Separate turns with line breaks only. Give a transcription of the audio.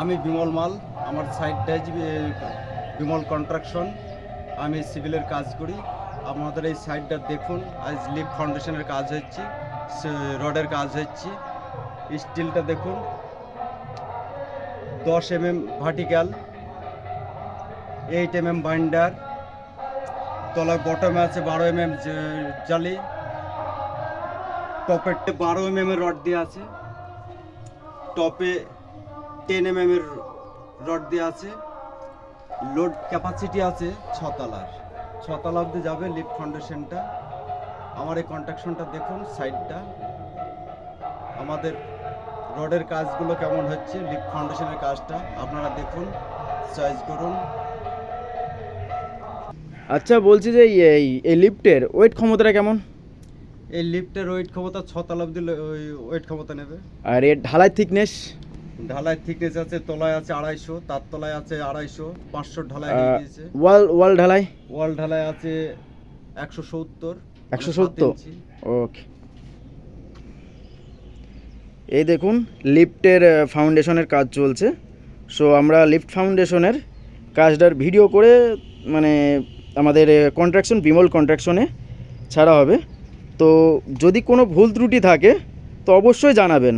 আমি বিমল মাল, আমার সাইডটাই বিমল কন্ট্রাকশন। আমি সিভিলের কাজ করি। আমাদের এই সাইডটা দেখুন, আজ লিফট ফাউন্ডেশনের কাজ হচ্ছে, রডের কাজ হচ্ছে। স্টিলটা দেখুন, 10 mm ভার্টিক্যাল, 8 mm বাইন্ডার, তলায় বটমে আছে 12 mm জালি, টপে 12 mm এর রড দিয়ে আছে, টপে 10 mm এর রড দিয়ে আছে। লোড ক্যাপাসিটি আছে 6 তলা অবধি যাবে লিফট ফাউন্ডেশনটা। আমার এই কন্ট্রাকশনটা দেখুন, সাইডটা আমাদের রডের কাজগুলো কেমন হচ্ছে, লিফট ফাউন্ডেশনের কাজটা আপনারা দেখুন, চয়েস করুন।
আচ্ছা, বলছি যে এই লিফটের ওয়েট ক্ষমতাটা কেমন?
এই লিফটের ওয়েট ক্ষমতা 6 তলা অবধি ওয়েট ক্ষমতা নেবে।
আর এর ঢালাই থিকনেস?
ঢালাই থিকনেস আছে, তলায় আছে 250, তার তলায় আছে 250, 500 ঢালাই হয়ে গিয়েছে।
ওয়াল ঢালাই?
ওয়াল ঢালাই আছে 170।
170, ওকে। এই দেখুন লিফটের ফাউন্ডেশনের কাজ চলছে। সো আমরা লিফট ফাউন্ডেশনের কাজটার ভিডিও করে মানে আমাদের কন্ট্রাকশন বিমল কন্ট্রাকশনে ছাড়া হবে। তো যদি কোনো ভুল ত্রুটি থাকে তো অবশ্যই জানাবেন।